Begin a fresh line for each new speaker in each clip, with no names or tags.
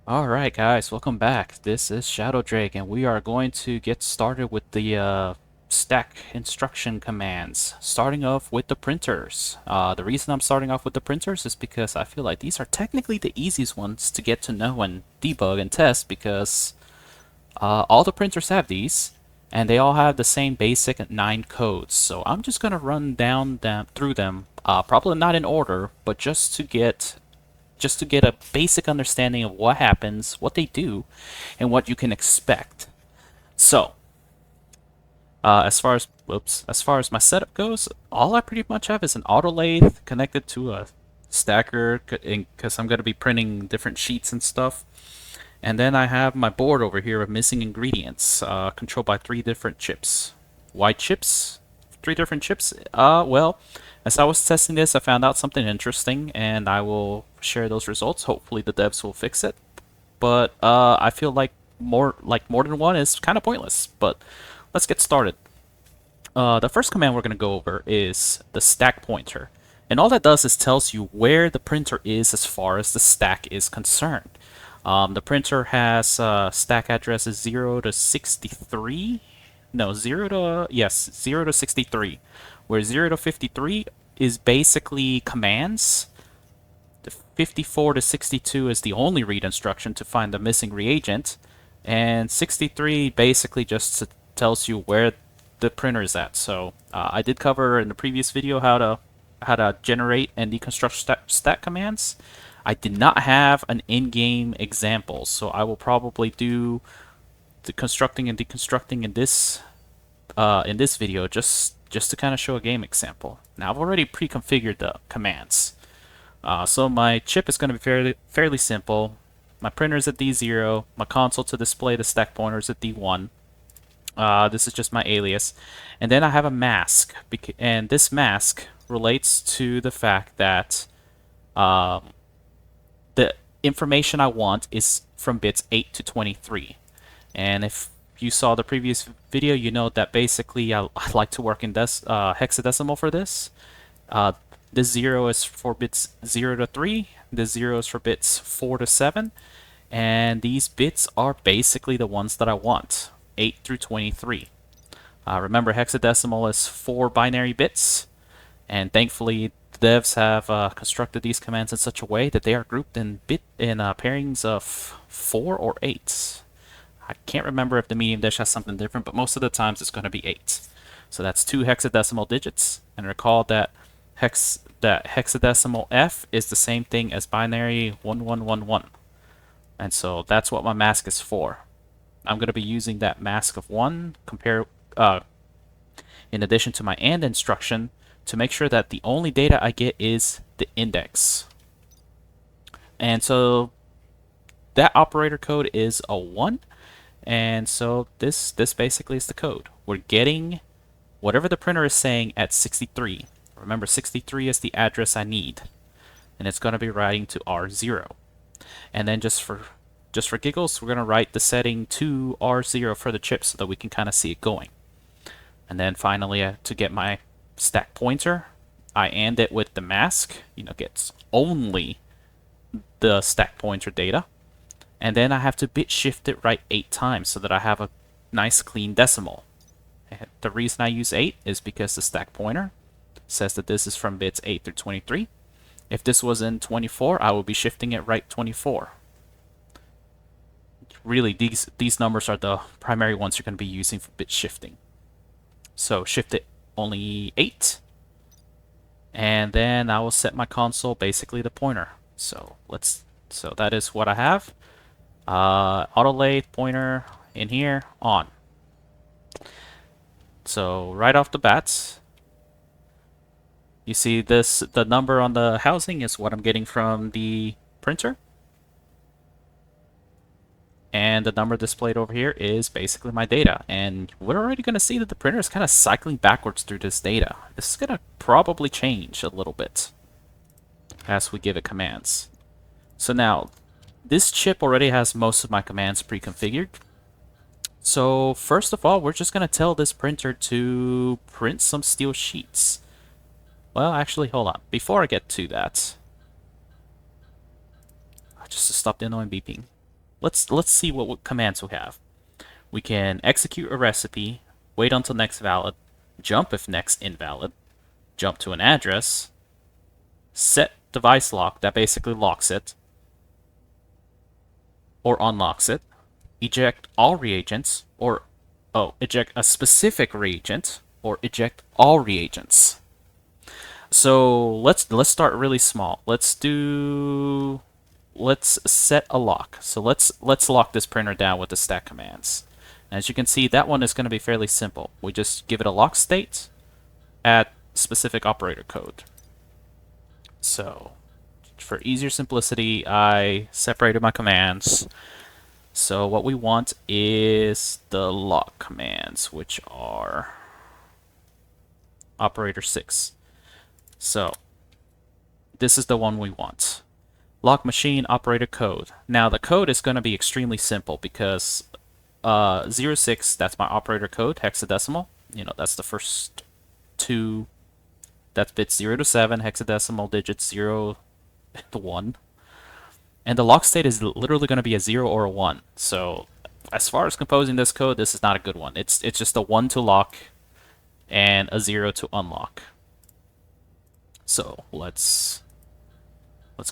Alright guys, welcome back. This is Shadow Drake and we are going to get started with the stack instruction commands. Starting off with the printers. The reason I'm starting off with the printers is because I feel like these are technically the easiest ones to get to know and debug and test because all the printers have these and they all have the same basic 9 codes. So I'm just going to run through them, probably not in order, but just to get a basic understanding of what happens, what they do, and what you can expect. So, as far as my setup goes, all I pretty much have is an auto lathe connected to a stacker because I'm going to be printing different sheets and stuff. And then I have my board over here of missing ingredients, controlled by 3 different chips. Why chips? 3 different chips? Well, as I was testing this, I found out something interesting, and I will share those results. Hopefully, the devs will fix it. But I feel like more than one is kind of pointless. But let's get started. The first command we're going to go over is the stack pointer. And all that does is tells you where the printer is as far as the stack is concerned. The printer has stack addresses 0 to 63. No, 0 to, yes, 0 to 63. Where 0 to 53 is basically commands. The 54 to 62 is the only read instruction to find the missing reagent. And 63 basically just tells you where the printer is at. So I did cover in the previous video how to generate and deconstruct stack commands. I did not have an in-game example, so I will probably do the constructing and deconstructing in this video just to kind of show a game example. Now I've already pre-configured the commands, so my chip is going to be fairly simple. My printer is at D0. My console to display the stack pointer is at D1. This is just my alias, and then I have a mask, and this mask relates to the fact that the information I want is from bits 8 to 23. And if you saw the previous video, you know that basically I like to work in hexadecimal for this. This 0 is for bits 0 to 3, this 0 is for bits 4 to 7, and these bits are basically the ones that I want, 8 through 23. Remember, hexadecimal is 4 binary bits, and thankfully the devs have constructed these commands in such a way that they are grouped in pairings of 4 or 8. I can't remember if the medium dish has something different, but most of the times it's going to be 8. So that's 2 hexadecimal digits, and recall that hexadecimal F is the same thing as binary 1111. And so that's what my mask is for. I'm going to be using that mask of 1 in addition to my AND instruction to make sure that the only data I get is the index. And so that operator code is a 1, and so this basically is the code. We're getting whatever the printer is saying at 63. Remember, 63 is the address I need, and it's going to be writing to R0. And then just for giggles, we're going to write the setting to R0 for the chip so that we can kind of see it going. And then finally, to get my stack pointer, I AND it with the mask, gets only the stack pointer data. And then I have to bit shift it right 8 times so that I have a nice clean decimal. And the reason I use 8 is because the stack pointer says that this is from bits 8 through 23. If this was in 24, I would be shifting it right 24. Really, these numbers are the primary ones you're going to be using for bit shifting. So shift it only 8, and then I will set my console basically the pointer. So that is what I have. Auto lathe pointer in here on. So right off the bat, you see the number on the housing is what I'm getting from the printer. And the number displayed over here is basically my data. And we're already going to see that the printer is kind of cycling backwards through this data. This is going to probably change a little bit as we give it commands. So now, this chip already has most of my commands pre-configured. So first of all, we're just going to tell this printer to print some steel sheets. Well, actually, hold on. Before I get to that, just to stop the annoying beeping. let's see what commands we have. We can execute a recipe, wait until next valid, jump if next invalid, jump to an address, set device lock, that basically locks it or unlocks it, eject all reagents, or eject a specific reagent, or eject all reagents. So let's start really small. Let's set a lock. So let's lock this printer down with the stack commands. As you can see, that one is going to be fairly simple. We just give it a lock state, add specific operator code. So for easier simplicity, I separated my commands. So what we want is the lock commands, which are operator 6. So this is the one we want. Lock machine operator code. Now the code is going to be extremely simple because 06, that's my operator code, hexadecimal. You know, that's the first two. That's bits 0 to 7, hexadecimal digits 0 to 1. And the lock state is literally going to be a 0 or a 1. So as far as composing this code, this is not a good one. It's just a 1 to lock and a 0 to unlock. So let's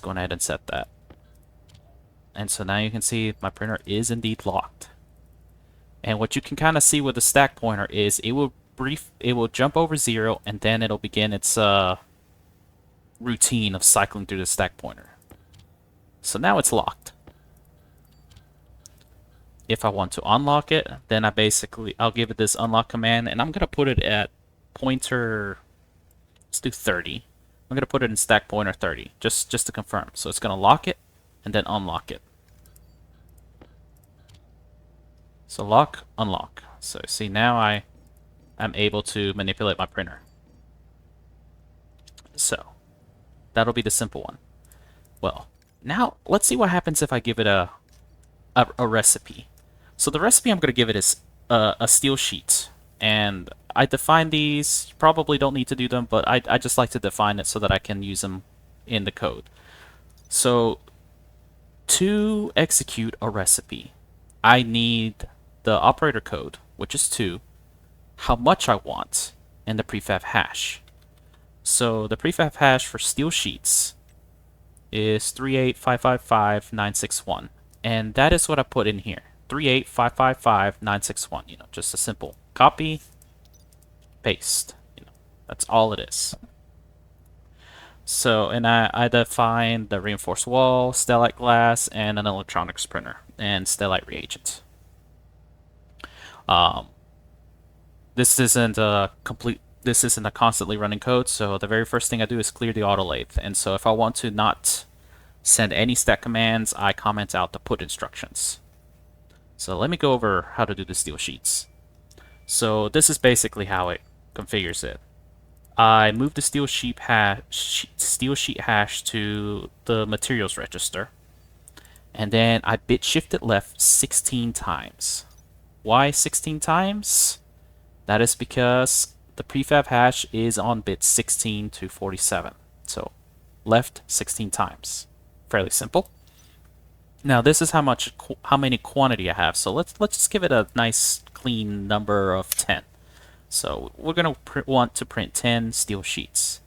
go ahead and set that. And so now you can see my printer is indeed locked. And what you can kind of see with the stack pointer is it will jump over 0 and then it'll begin its routine of cycling through the stack pointer. So now it's locked. If I want to unlock it, then I'll give it this unlock command, and I'm gonna put it at pointer. Let's do 30. I'm gonna put it in stack pointer 30, just to confirm. So it's gonna lock it and then unlock it. So lock, unlock. So see, now I'm able to manipulate my printer. So that'll be the simple one. Well, now let's see what happens if I give it a recipe. So the recipe I'm going to give it is a steel sheet. And I define these. You probably don't need to do them, but I just like to define it so that I can use them in the code. So to execute a recipe, I need the operator code, which is 2, how much I want, and the prefab hash. So the prefab hash for steel sheets is 38555.961, and that is what I put in here. 38555.961. You know, just a simple copy, paste. You know, that's all it is. So, and I define the reinforced wall, stellite glass, and an electronics printer, and stellite reagent. This isn't a constantly running code, so the very first thing I do is clear the auto lathe. And so if I want to not send any stack commands, I comment out the put instructions. So let me go over how to do the steel sheets. So this is basically how it configures it. I move the steel sheet hash to the materials register, and then I bit shift it left 16 times. Why 16 times? That is because the prefab hash is on bit 16 to 47. So left 16 times. Fairly simple. Now this is how many quantity I have. So let's just give it a nice clean number of 10. So we're going to want to print 10 steel sheets.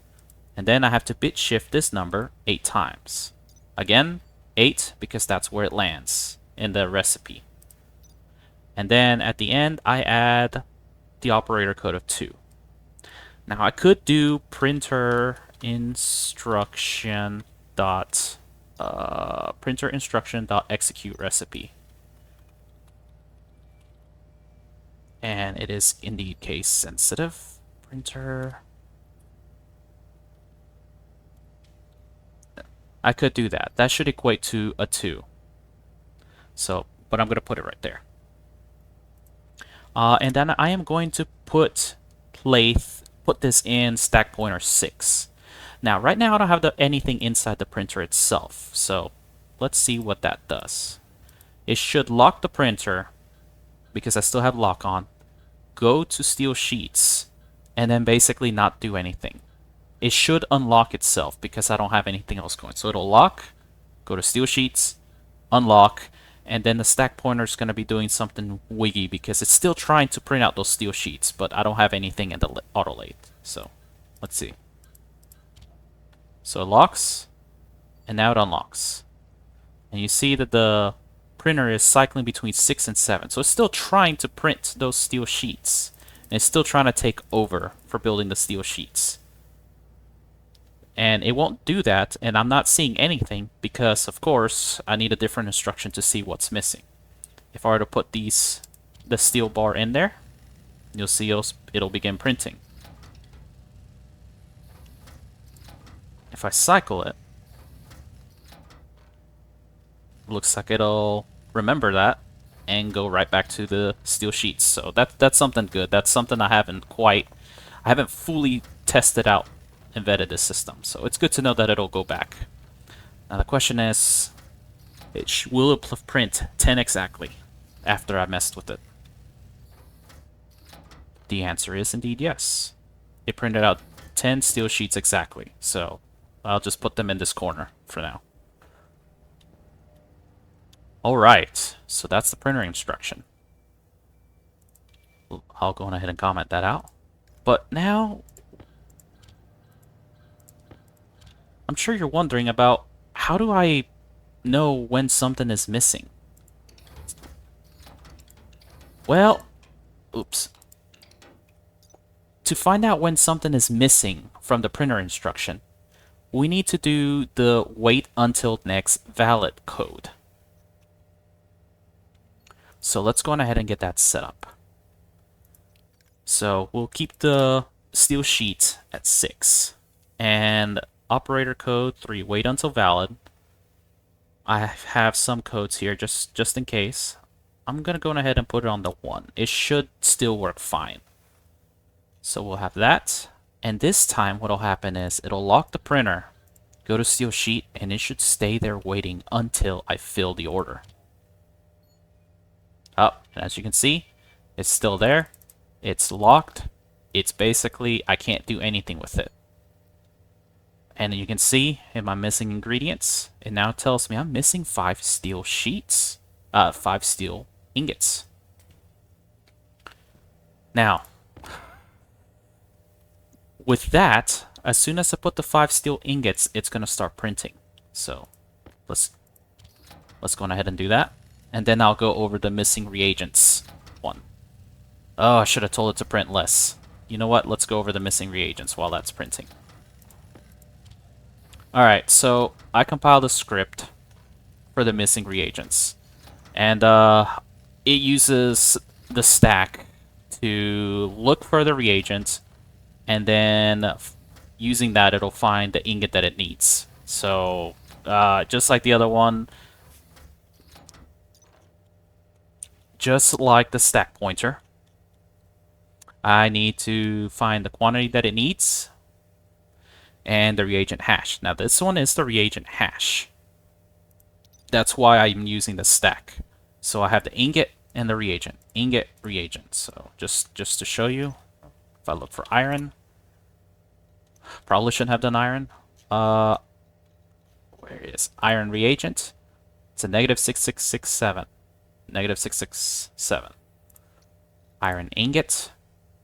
And then I have to bit shift this number 8 times. Again, 8 because that's where it lands in the recipe. And then at the end, I add the operator code of 2. Now I could do printer instruction dot execute recipe. And it is indeed case sensitive. Printer. I could do that. That should equate to a 2. So, but I'm going to put it right there. And then I am going to put this in stack pointer 6. Now, right now I don't have anything inside the printer itself. So let's see what that does. It should lock the printer because I still have lock on. Go to steel sheets and then basically not do anything. It should unlock itself because I don't have anything else going. So it'll lock, go to steel sheets, unlock, and then the stack pointer is going to be doing something wiggy because it's still trying to print out those steel sheets, but I don't have anything in the auto lathe. So let's see. So it locks, and now it unlocks. And you see that the printer is cycling between 6 and 7. So it's still trying to print those steel sheets. And it's still trying to take over for building the steel sheets. And it won't do that, and I'm not seeing anything because, of course, I need a different instruction to see what's missing. If I were to put the steel bar in there, you'll see it'll begin printing. If I cycle it, looks like it'll remember that and go right back to the steel sheets. So that's something good. That's something I haven't fully tested out and vetted this system. So it's good to know that it'll go back. Now the question is, will it print 10 exactly after I messed with it? The answer is indeed yes. It printed out 10 steel sheets exactly. So I'll just put them in this corner for now. Alright, so that's the printer instruction. I'll go ahead and comment that out. But now, I'm sure you're wondering about how do I know when something is missing? Well, oops. To find out when something is missing from the printer instruction, we need to do the wait until next valid code. So let's go ahead and get that set up. So we'll keep the steel sheet at 6. And operator code 3, wait until valid. I have some codes here just in case. I'm going to go ahead and put it on the 1. It should still work fine. So we'll have that. And this time what'll happen is it'll lock the printer, go to steel sheet, and it should stay there waiting until I fill the order. Oh, and as you can see, it's still there. It's locked. It's basically, I can't do anything with it. And you can see in my missing ingredients, it now tells me I'm missing 5 steel sheets, 5 steel ingots. Now, with that, as soon as I put the 5 steel ingots, it's going to start printing. So let's go ahead and do that. And then I'll go over the missing reagents one. Oh, I should have told it to print less. You know what? Let's go over the missing reagents while that's printing. Alright, so I compiled a script for the missing reagents. And it uses the stack to look for the reagent, and then using that it'll find the ingot that it needs. So just like the other one, just like the stack pointer, I need to find the quantity that it needs and the reagent hash. Now this one is the reagent hash. That's why I'm using the stack. So I have the ingot and the reagent. Ingot, reagent. So just to show you, if I look for iron, probably shouldn't have done iron. Where is iron reagent? It's a -6667. -6667. Iron ingot,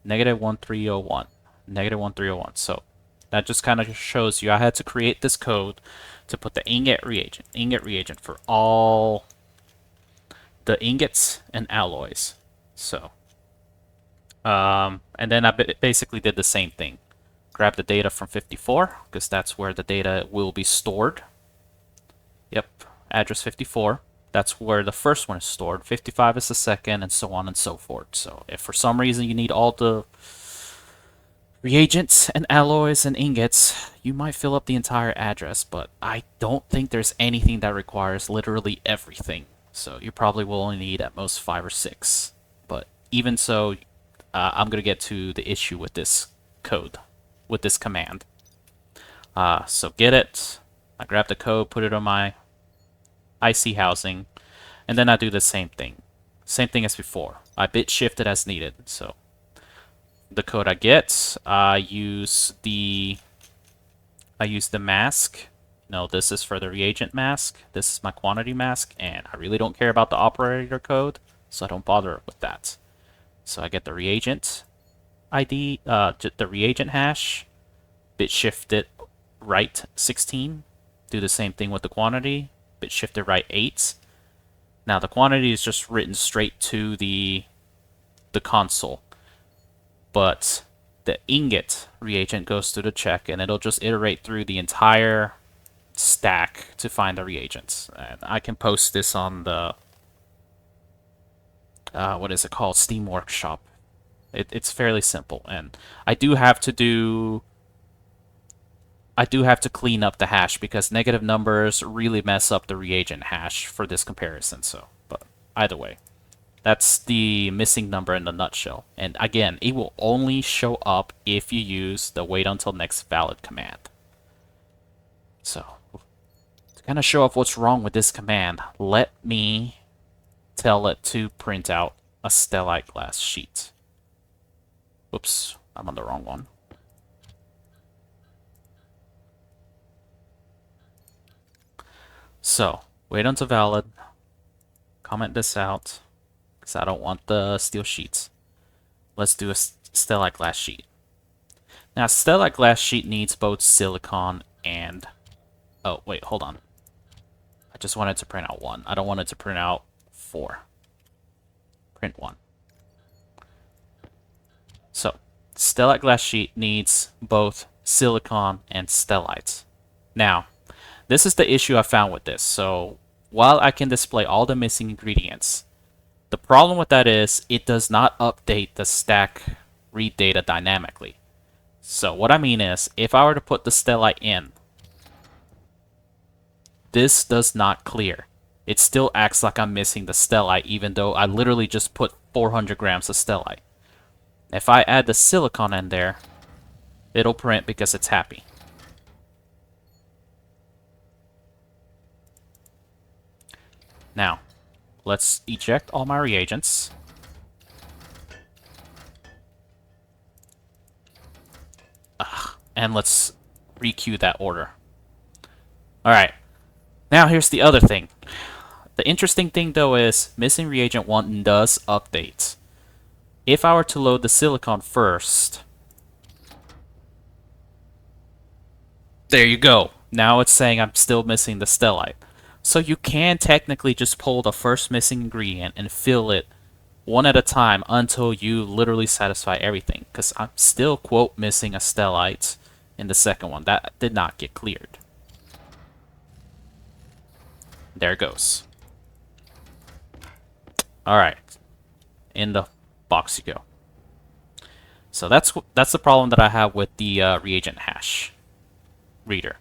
-1301. -1301. So that just kind of shows you I had to create this code to put the ingot reagent for all the ingots and alloys. So, and then I basically did the same thing. Grab the data from 54, because that's where the data will be stored. Yep, address 54. That's where the first one is stored. 55 is the second, and so on and so forth. So if for some reason you need all the reagents and alloys and ingots, you might fill up the entire address, but I don't think there's anything that requires literally everything. So you probably will only need at most 5 or 6. But even so, I'm going to get to the issue with this code, with this command. So get it. I grab the code, put it on my IC housing, and then I do the same thing. Same thing as before. I bit shift it as needed. So the code I get, I use the mask No, this is for the reagent mask. This is my quantity mask, and I really don't care about the operator code, so I don't bother with that. So I get the reagent ID, the reagent hash, bit shifted right 16. Do the same thing with the quantity, bit shifted right 8. Now the quantity is just written straight to the console, but the ingot reagent goes through the check, and it'll just iterate through the entire stack to find the reagents. And I can post this on the what is it called, Steam Workshop. It's fairly simple, and I do have to clean up the hash because negative numbers really mess up the reagent hash for this comparison. So, but either way, that's the missing number in a nutshell. And again, it will only show up if you use the wait until next valid command. So, to kind of show off what's wrong with this command, let me tell it to print out a stellite glass sheet. Oops, I'm on the wrong one. So, wait until valid. Comment this out, because I don't want the steel sheets. Let's do a stellite glass sheet. Now, stellite glass sheet needs both silicon and... Oh, wait, hold on. I just wanted to print out 1. I don't want it to print out 4. Print 1. So, stellite glass sheet needs both silicon and stellite. Now, this is the issue I found with this. So, while I can display all the missing ingredients, the problem with that is it does not update the stack read data dynamically. So, what I mean is, if I were to put the stellite in, this does not clear. It still acts like I'm missing the stellite, even though I literally just put 400 grams of stellite. If I add the silicon in there, it'll print because it's happy. Now, let's eject all my reagents. And let's requeue that order. Alright, now here's the other thing. The interesting thing though is Missing Reagent 1 does update. If I were to load the silicon first, there you go. Now it's saying I'm still missing the stellite. So you can technically just pull the first missing ingredient and fill it one at a time until you literally satisfy everything. Because I'm still, quote, missing a stellite in the second one. That did not get cleared. There it goes. Alright. In the box you go. So that's the problem that I have with the reagent hash reader.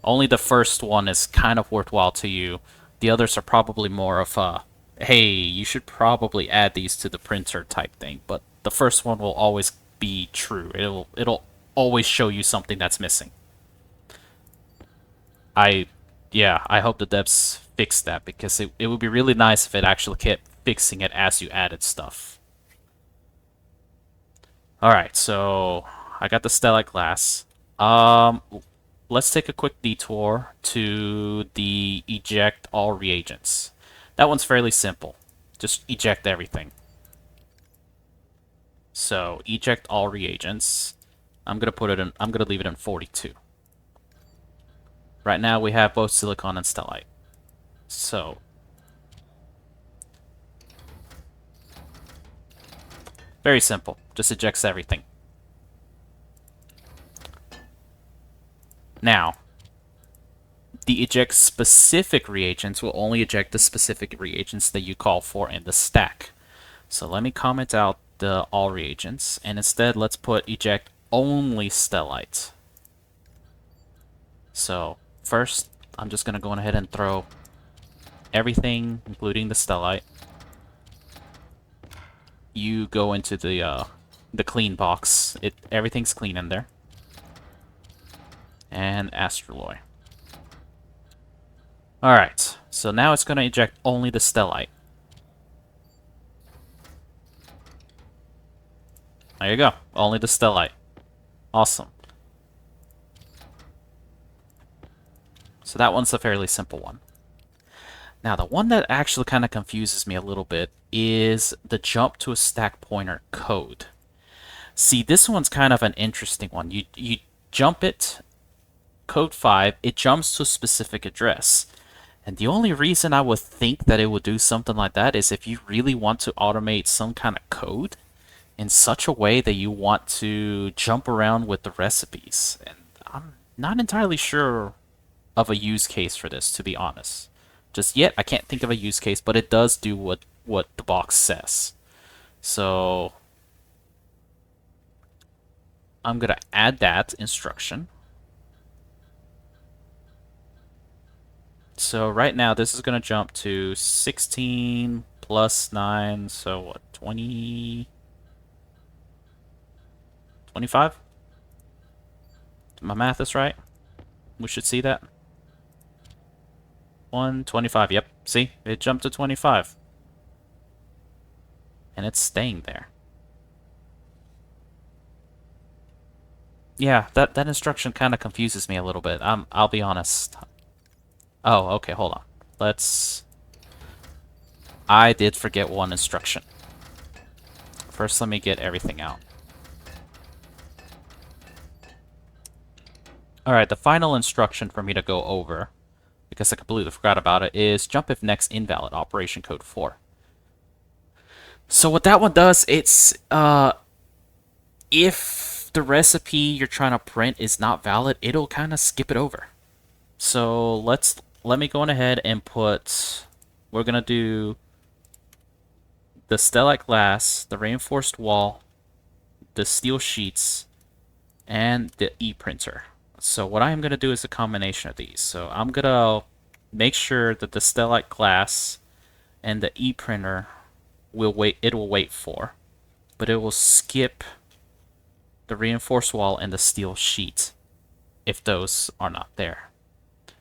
Only the first one is kind of worthwhile to you. The others are probably more of a, hey, you should probably add these to the printer type thing. But the first one will always be true. It'll always show you something that's missing. I hope the devs fix that, because it would be really nice if it actually kept fixing it as you added stuff. Alright, so I got the stellite glass. Let's take a quick detour to the eject all reagents. That one's fairly simple. Just eject everything. So eject all reagents. I'm gonna leave it in 42. Right now we have both silicon and stellite. So very simple. Just ejects everything. Now, the eject specific reagents will only eject the specific reagents that you call for in the stack. So let me comment out the all reagents, and instead let's put eject only stellite. So first, I'm just going to go ahead and throw everything, including the stellite. You go into the clean box. Everything's clean in there. And astroloy. Alright, so now it's going to eject only the stellite. There you go, only the stellite. Awesome. So that one's a fairly simple one. Now, the one that actually kind of confuses me a little bit is the jump to a stack pointer code. See, this one's kind of an interesting one. You jump it, code 5, it jumps to a specific address. And the only reason I would think that it would do something like that is if you really want to automate some kind of code in such a way that you want to jump around with the recipes. And I'm not entirely sure of a use case for this, to be honest. Just yet, I can't think of a use case, but it does do what the box says. So I'm going to add that instruction. So right now, this is going to jump to 16 plus 9, so what, 20... 25? My math is right. We should see that. 125, yep. See? It jumped to 25. And it's staying there. Yeah, that instruction kind of confuses me a little bit. I'll be honest. Oh, okay, hold on. I did forget one instruction. First, let me get everything out. Alright, the final instruction for me to go over, because I completely forgot about it, is jump if next invalid, operation code 4. So what that one does, it's, if the recipe you're trying to print is not valid, it'll kind of skip it over. So let me go on ahead and put, we're going to do the stellite glass, the reinforced wall, the steel sheets, and the EPrinter. So what I'm going to do is a combination of these. So I'm going to make sure that the stellite glass and the EPrinter will wait for, but it will skip the reinforced wall and the steel sheet if those are not there.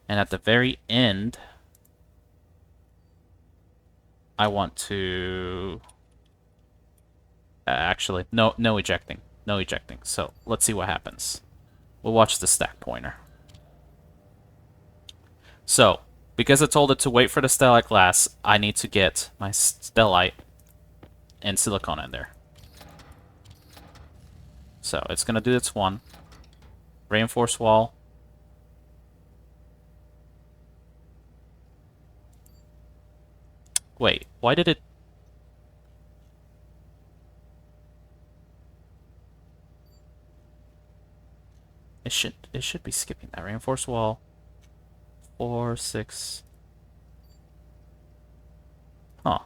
And at the very end, I want to actually no ejecting. So let's see what happens. We'll watch the stack pointer. So, because I told it to wait for the stellite glass, I need to get my stellite and silicon in there. So, it's going to do its one. Reinforced wall. Wait, why did it... It should be skipping that. Reinforced wall. 4, 6. Huh.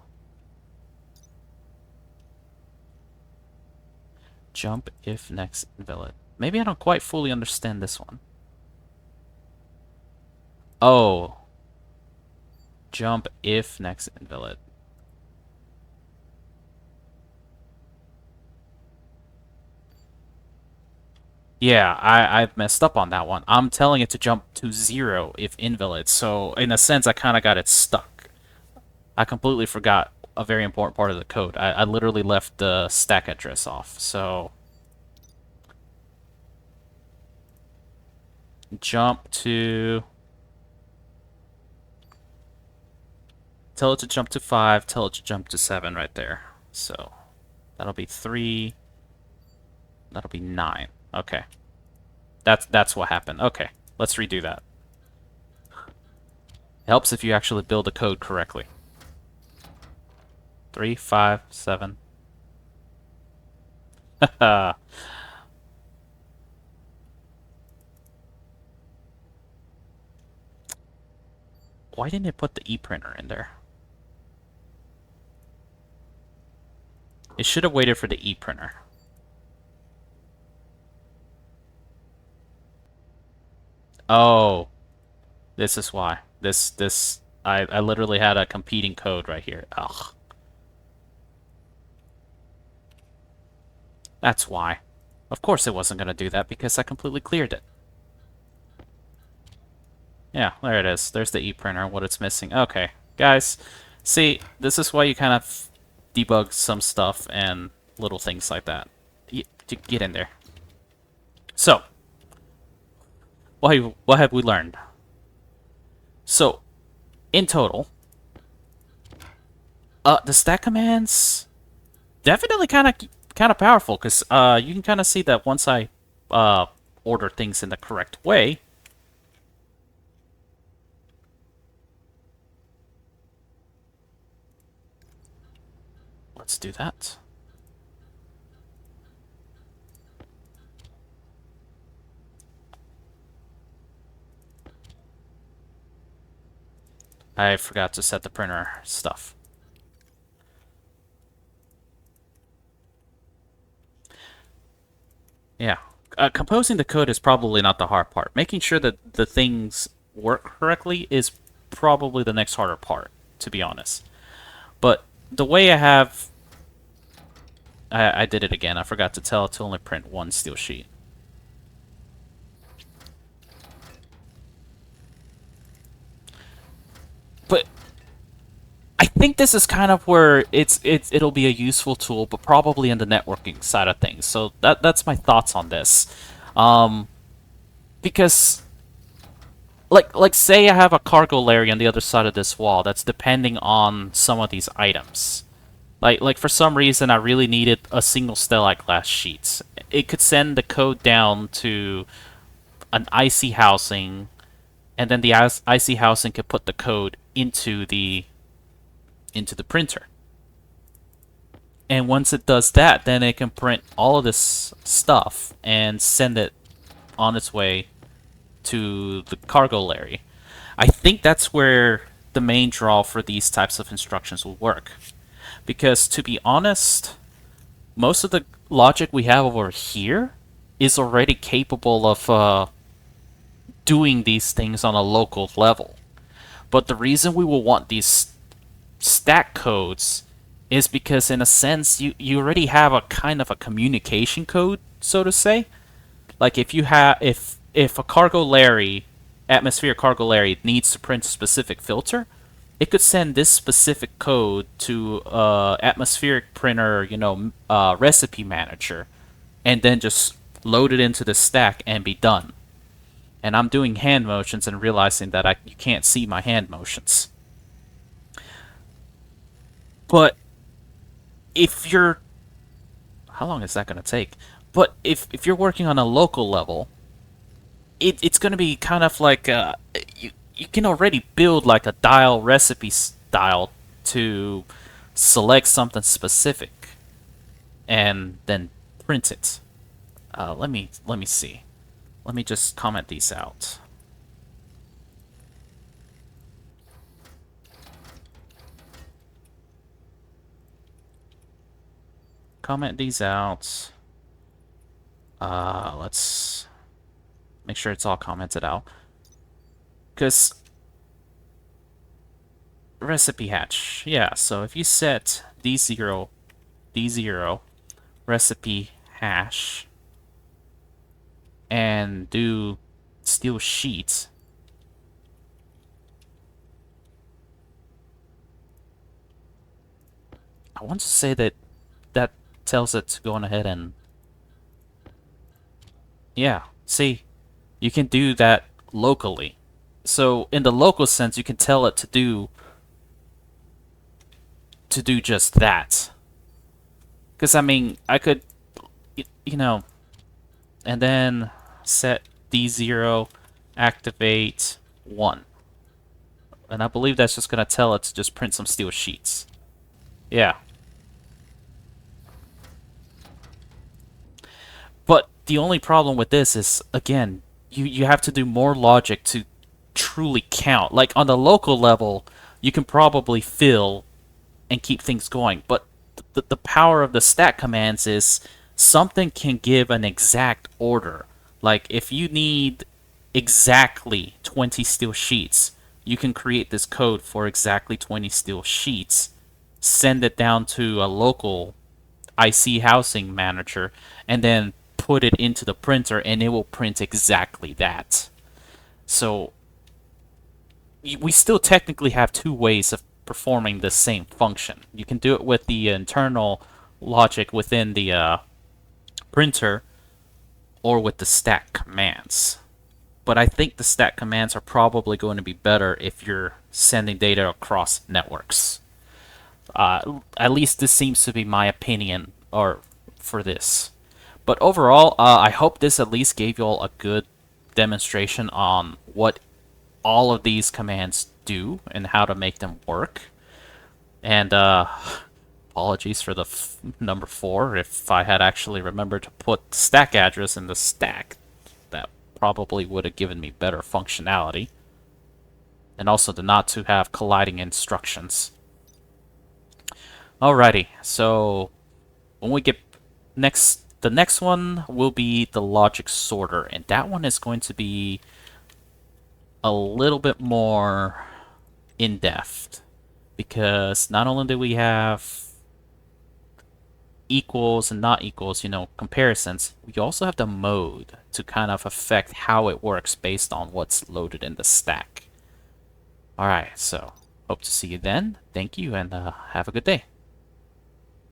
Jump if next invalid. Maybe I don't quite fully understand this one. Oh. Jump if next invalid. Yeah, I've messed up on that one. I'm telling it to jump to 0 if invalid, so in a sense I kind of got it stuck. I completely forgot a very important part of the code. I literally left the stack address off, so... Jump to... Tell it to jump to 5, tell it to jump to 7 right there. So, that'll be 3, that'll be 9. Okay. That's what happened. Okay, let's redo that. It helps if you actually build the code correctly. 3, 5, 7. Haha. Why didn't it put the EPrinter in there? It should have waited for the EPrinter. Oh, this is why. I literally had a competing code right here. Ugh. That's why. Of course it wasn't going to do that because I completely cleared it. Yeah, there it is. There's the EPrinter, what it's missing. Okay, guys, see, this is why you kind of debug some stuff and little things like that. Get in there. So, what have we learned? So, in total, the stack commands definitely kind of powerful, because you can kind of see that once I order things in the correct way. Let's do that. I forgot to set the printer stuff. Yeah. Composing the code is probably not the hard part. Making sure that the things work correctly is probably the next harder part, to be honest. But the way I have... I did it again. I forgot to tell it to only print one steel sheet. But I think this is kind of where it'll be a useful tool, but probably in the networking side of things. So that's my thoughts on this. Because like say I have a cargo layer on the other side of this wall that's depending on some of these items. Like for some reason I really needed a single stellite glass sheet. It could send the code down to an IC housing, and then the IC housing could put the code into the printer. And once it does that, then it can print all of this stuff and send it on its way to the cargo layer. I think that's where the main draw for these types of instructions will work. Because to be honest, most of the logic we have over here is already capable of doing these things on a local level. But the reason we will want these stack codes is because in a sense you already have a kind of a communication code, so to say. Like if you have if a cargo layer, atmosphere cargo layer needs to print a specific filter, it could send this specific code to atmospheric printer, recipe manager, and then just load it into the stack and be done. And I'm doing hand motions and realizing that you can't see my hand motions. But if you're... How long is that going to take? But if you're working on a local level, it's going to be kind of like... you can already build like a dial recipe style to select something specific and then print it. Let me see. Let me just comment these out. Comment these out. Let's make sure it's all commented out. Because recipe hatch, yeah, so if you set D0 recipe hash and do steel sheet, I want to say that tells it to go on ahead and... Yeah, see, you can do that locally. So in the local sense, you can tell it to do just that. Because I mean, I could, and then set D0 activate 1. And I believe that's just going to tell it to just print some steel sheets. Yeah. But the only problem with this is, again, you have to do more logic to truly count. Like on the local level, you can probably fill and keep things going. But the power of the stack commands is something can give an exact order. Like if you need exactly 20 steel sheets, you can create this code for exactly 20 steel sheets, send it down to a local IC housing manager, and then put it into the printer, and it will print exactly that. So we still technically have two ways of performing the same function. You can do it with the internal logic within the printer, or with the stack commands. but I think the stack commands are probably going to be better if you're sending data across networks. At least this seems to be my opinion or for this. But overall, I hope this at least gave you all a good demonstration on what all of these commands do and how to make them work. And apologies for the number 4. If I had actually remembered to put stack address in the stack, that probably would have given me better functionality. And also the not to have colliding instructions. Alrighty, so when we get the next one will be the logic sorter, and that one is going to be a little bit more in-depth, because not only do we have equals and not equals, comparisons, we also have the mode to kind of affect how it works based on what's loaded in the stack. Alright, so hope to see you then. Thank you, and have a good day.